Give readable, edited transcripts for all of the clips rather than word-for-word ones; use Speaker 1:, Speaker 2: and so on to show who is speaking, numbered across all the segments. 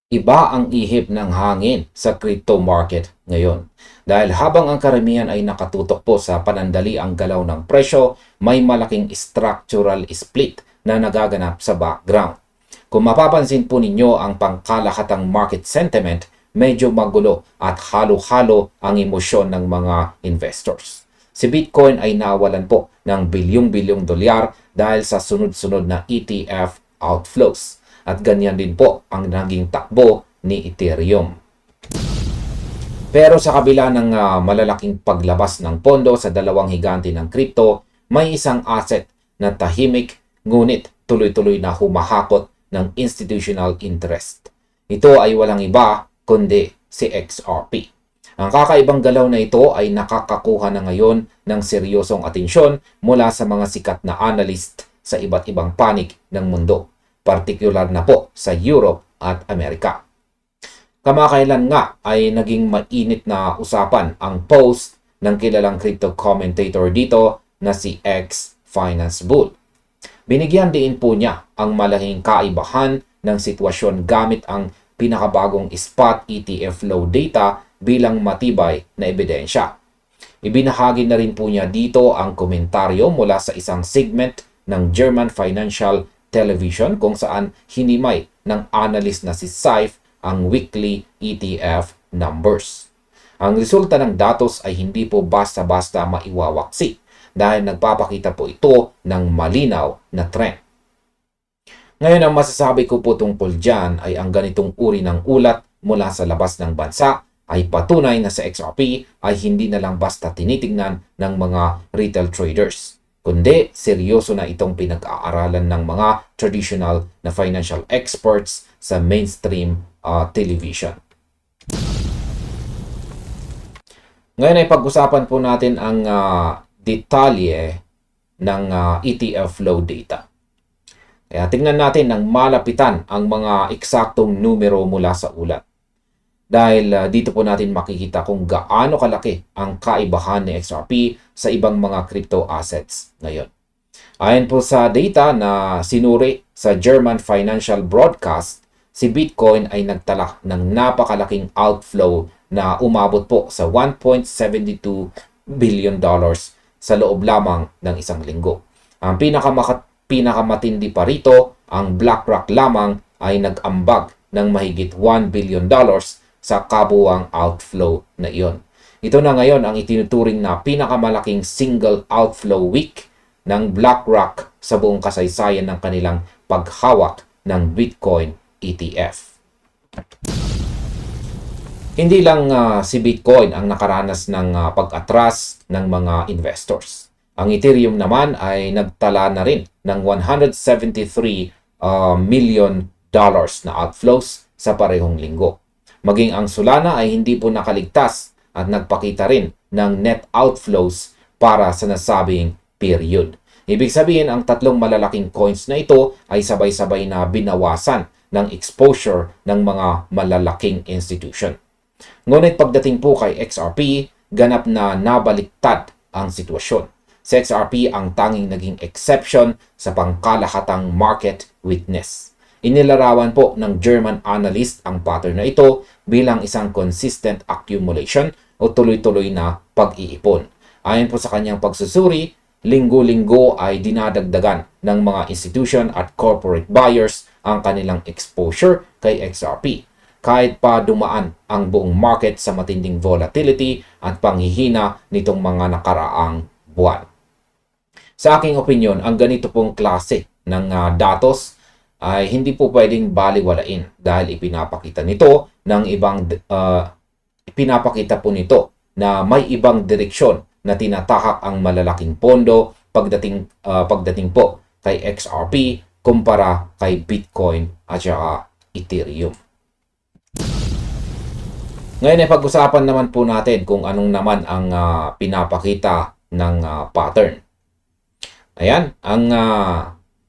Speaker 1: Iba ang ihip ng hangin sa crypto market ngayon. Dahil habang ang karamihan ay nakatutok po sa panandali ang galaw ng presyo, may malaking structural split na nagaganap sa background. Kung mapapansin po ninyo ang pangkalahatan market sentiment, medyo magulo at halo-halo ang emosyon ng mga investors. Si Bitcoin ay nawalan po ng bilyong-bilyong dolyar dahil sa sunod-sunod na ETF outflows. At ganyan din po ang naging takbo ni Ethereum. Pero sa kabila ng malalaking paglabas ng pondo sa dalawang higante ng crypto, may isang asset na tahimik ngunit tuloy-tuloy na humahakot ng institutional interest. Ito ay walang iba kundi si XRP. Ang kakaibang galaw na ito ay nakakakuha na ngayon ng seryosong atensyon mula sa mga sikat na analyst sa iba't ibang panig ng mundo, partikular na po sa Europe at Amerika. Kamakailan nga ay naging mainit na usapan ang post ng kilalang crypto commentator dito na si X Finance Bull. Binigyan din po niya ang malaking kaibahan ng sitwasyon gamit ang pinakabagong spot ETF flow data bilang matibay na ebidensya. Ibinahagi na rin po niya dito ang komentaryo mula sa isang segment ng German Financial Television kung saan hinimay ng analyst na si Saif ang weekly ETF numbers. Ang resulta ng datos ay hindi po basta-basta maiwawaksi dahil nagpapakita po ito ng malinaw na trend. Ngayon ang masasabi ko po tungkol dyan ay ang ganitong uri ng ulat mula sa labas ng bansa ay patunay na sa XRP ay hindi na lang basta tinitingnan ng mga retail traders, kundi seryoso na itong pinag-aaralan ng mga traditional na financial experts sa mainstream television. Ngayon ay pag-usapan po natin ang detalye ng ETF flow data. Kaya tingnan natin ng malapitan ang mga eksaktong numero mula sa ulat. Dahil dito po natin makikita kung gaano kalaki ang kaibahan ni XRP sa ibang mga crypto assets ngayon. Ayon po sa data na sinuri sa German Financial Broadcast, si Bitcoin ay nagtala ng napakalaking outflow na umabot po sa $1.72 billion sa loob lamang ng isang linggo. Ang pinakamatindi pa rito, ang BlackRock lamang ay nag-ambag ng mahigit $1 billion sa kabuwang outflow na iyon. Ito na ngayon ang itinuturing na pinakamalaking single outflow week ng BlackRock sa buong kasaysayan ng kanilang paghawak ng Bitcoin ETF. Hindi lang si Bitcoin ang nakaranas ng pag-atras ng mga investors. Ang Ethereum naman ay nagtala na rin ng $173 million na outflows sa parehong linggo. Maging ang Solana ay hindi po nakaligtas at nagpakita rin ng net outflows para sa nasabing period. Ibig sabihin, ang tatlong malalaking coins na ito ay sabay-sabay na binawasan ng exposure ng mga malalaking institution. Ngunit pagdating po kay XRP, ganap na nabaliktad ang sitwasyon. Si XRP ang tanging naging exception sa pangkalahatang market witness. Inilarawan po ng German analyst ang pattern na ito bilang isang consistent accumulation o tuloy-tuloy na pag-iipon. Ayon po sa kanyang pagsusuri, linggo-linggo ay dinadagdagan ng mga institution at corporate buyers ang kanilang exposure kay XRP. Kahit pa dumaan ang buong market sa matinding volatility at panghihina nitong mga nakaraang buwan. Sa aking opinyon, ang ganito pong klase ng datos ay hindi po pwedeng baliwalain dahil ipinapakita po nito na may ibang direksyon na tinatahak ang malalaking pondo pagdating po kay XRP kumpara kay Bitcoin at saka Ethereum. Ngayon ay pag-usapan naman po natin kung anong naman ang pinapakita ng pattern. Ayan, ang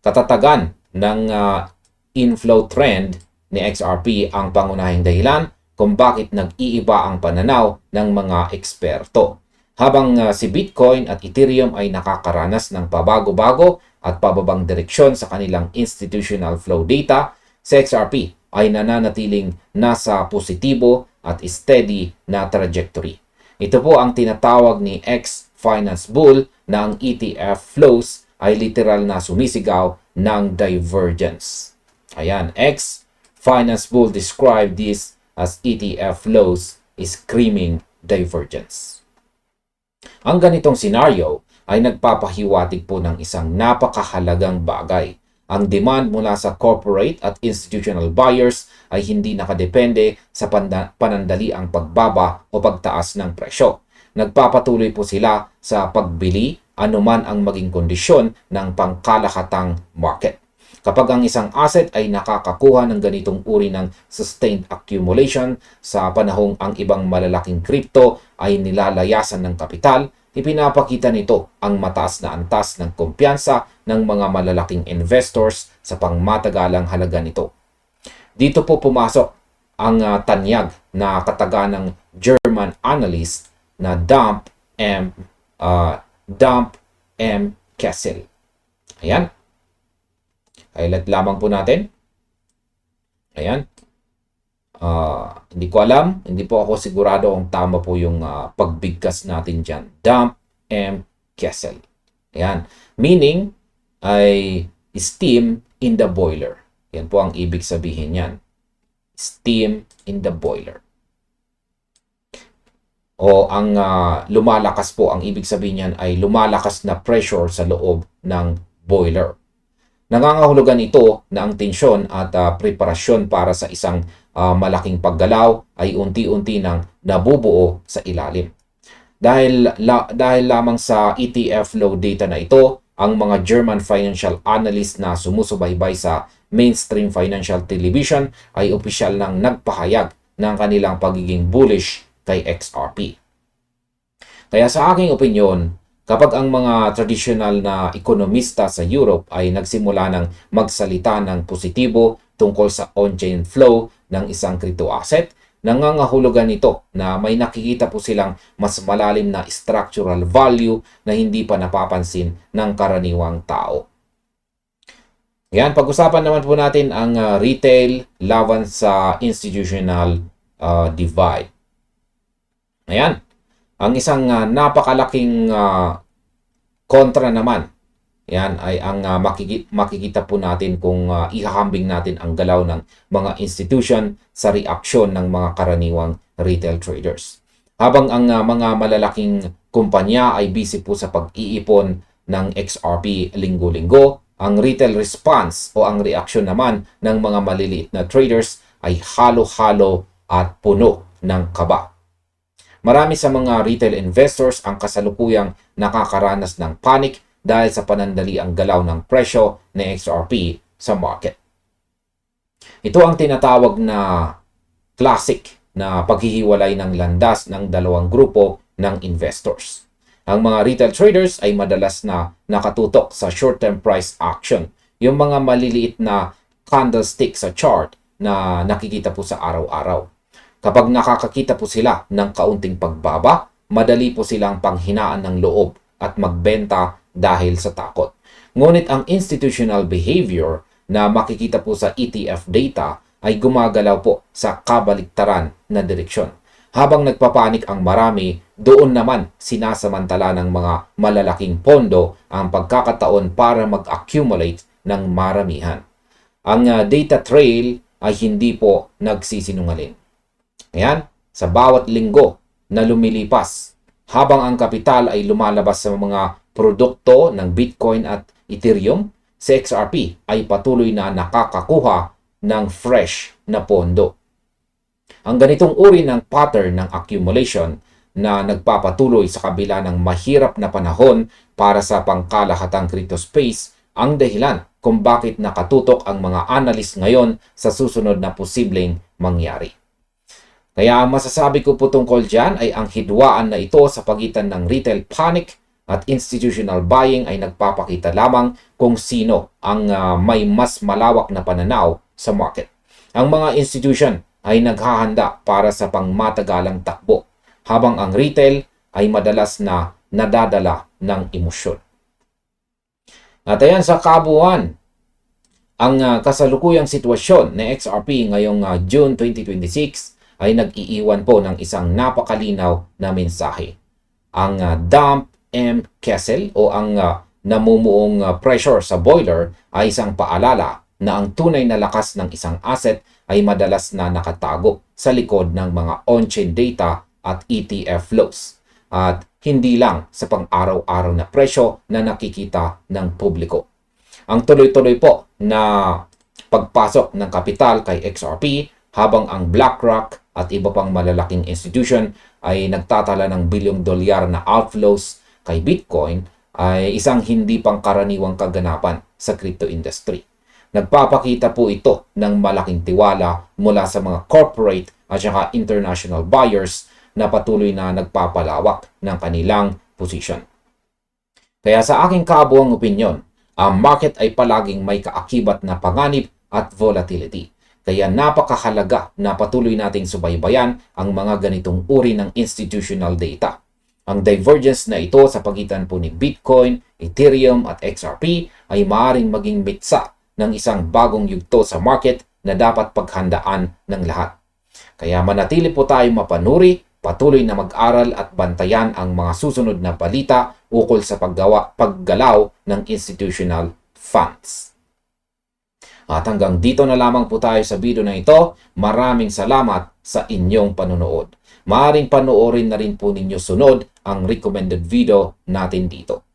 Speaker 1: katatagan ng inflow trend ni XRP ang pangunahing dahilan kung bakit nag-iiba ang pananaw ng mga eksperto. Habang si Bitcoin at Ethereum ay nakakaranas ng pabago-bago at pababang direksyon sa kanilang institutional flow data, si XRP ay nananatiling nasa positibo at steady na trajectory. Ito po ang tinatawag ni ex-finance bull na ang ETF flows ay literal na sumisigaw ng divergence. Ayan, ex-finance bull described this as ETF flows screaming divergence. Ang ganitong senaryo ay nagpapahiwatig po ng isang napakahalagang bagay. Ang demand mula sa corporate at institutional buyers ay hindi nakadepende sa panandaliang pagbaba o pagtaas ng presyo. Nagpapatuloy po sila sa pagbili anuman ang maging kondisyon ng pangkalahatang market. Kapag ang isang asset ay nakakakuha ng ganitong uri ng sustained accumulation sa panahong ang ibang malalaking crypto ay nilalayasan ng kapital, ipinapakita nito ang mataas na antas ng kumpiyansa ng mga malalaking investors sa pangmatagalang halaga nito. Dito po pumasok ang tanyag na kataga ng German analyst na Dump M. Kessel. Ayan. Highlight lamang po natin. Ayan. Hindi ko alam, hindi po ako sigurado kung tama po yung pagbigkas natin dyan. Dump M. Kessel. Ayan. Meaning ay steam in the boiler. Yan po ang ibig sabihin yan. Steam in the boiler. O ang lumalakas po, ang ibig sabihin yan ay lumalakas na pressure sa loob ng boiler. Nangangahulugan ito na ang tensyon at preparasyon para sa isang malaking paggalaw ay unti-unti nang nabubuo sa ilalim. Dahil lamang sa ETF flow data na ito, ang mga German financial analysts na sumusubaybay sa mainstream financial television ay opisyal nang nagpahayag ng kanilang pagiging bullish kay XRP. Kaya sa aking opinyon, kapag ang mga traditional na ekonomista sa Europe ay nagsimula ng magsalita ng positibo tungkol sa on-chain flow ng isang crypto asset, nangangahulugan nito na may nakikita po silang mas malalim na structural value na hindi pa napapansin ng karaniwang tao. Yan, pag-usapan naman po natin ang retail laban sa institutional divide. Ayan, ang isang napakalaking kontra naman, yan ay ang makikita po natin kung ihahambing natin ang galaw ng mga institution sa reaksyon ng mga karaniwang retail traders. Habang ang mga malalaking kumpanya ay busy po sa pag-iipon ng XRP linggo-linggo, ang retail response o ang reaksyon naman ng mga maliliit na traders ay halo-halo at puno ng kaba. Marami sa mga retail investors ang kasalukuyang nakakaranas ng panic dahil sa panandaliang galaw ng presyo ng XRP sa market. Ito ang tinatawag na classic na paghihiwalay ng landas ng dalawang grupo ng investors. Ang mga retail traders ay madalas na nakatutok sa short-term price action, yung mga maliliit na candlestick sa chart na nakikita po sa araw-araw. Kapag nakakakita po sila ng kaunting pagbaba, madali po silang panghinaan ng loob at magbenta dahil sa takot. Ngunit ang institutional behavior na makikita po sa ETF data ay gumagalaw po sa kabaliktaran na direksyon. Habang nagpapanik ang marami, doon naman sinasamantala ng mga malalaking pondo ang pagkakataon para mag-accumulate ng maramihan. Ang data trail ay hindi po nagsisinungaling. Ayan, sa bawat linggo na lumilipas, habang ang kapital ay lumalabas sa mga produkto ng Bitcoin at Ethereum, si XRP ay patuloy na nakakakuha ng fresh na pondo. Ang ganitong uri ng pattern ng accumulation na nagpapatuloy sa kabila ng mahirap na panahon para sa pangkalahatang crypto space ang dahilan kung bakit nakatutok ang mga analyst ngayon sa susunod na posibleng mangyari. Kaya ang masasabi ko po tungkol dyan ay ang hidwaan na ito sa pagitan ng retail panic at institutional buying ay nagpapakita lamang kung sino ang may mas malawak na pananaw sa market. Ang mga institution ay naghahanda para sa pangmatagalang takbo, habang ang retail ay madalas na nadadala ng emosyon. At ayan sa kabuuan, Ang kasalukuyang sitwasyon ni XRP ngayong June 2026 ay nag-iiwan po ng isang napakalinaw na mensahe. Ang Dump M. Kessel o ang namumuong pressure sa boiler ay isang paalala na ang tunay na lakas ng isang asset ay madalas na nakatago sa likod ng mga on-chain data at ETF flows at hindi lang sa pang-araw-araw na presyo na nakikita ng publiko. Ang tuloy-tuloy po na pagpasok ng kapital kay XRP habang ang BlackRock at iba pang malalaking institution ay nagtatala ng bilyong dolyar na outflows kay Bitcoin ay isang hindi pangkaraniwang kaganapan sa crypto industry. Nagpapakita po ito ng malaking tiwala mula sa mga corporate at saka international buyers na patuloy na nagpapalawak ng kanilang position. Kaya sa aking kabuang opinyon, ang market ay palaging may kaakibat na panganib at volatility. Kaya napakahalaga na patuloy nating subaybayan ang mga ganitong uri ng institutional data. Ang divergence na ito sa pagitan po ni Bitcoin, Ethereum at XRP ay maaaring maging mitsa ng isang bagong yugto sa market na dapat paghandaan ng lahat. Kaya manatili po tayong mapanuri, patuloy na mag-aral at bantayan ang mga susunod na balita ukol sa paggalaw ng institutional funds. At hanggang dito na lamang po tayo sa video na ito. Maraming salamat sa inyong panonood. Maaaring panoorin na rin po ninyo sunod ang recommended video natin dito.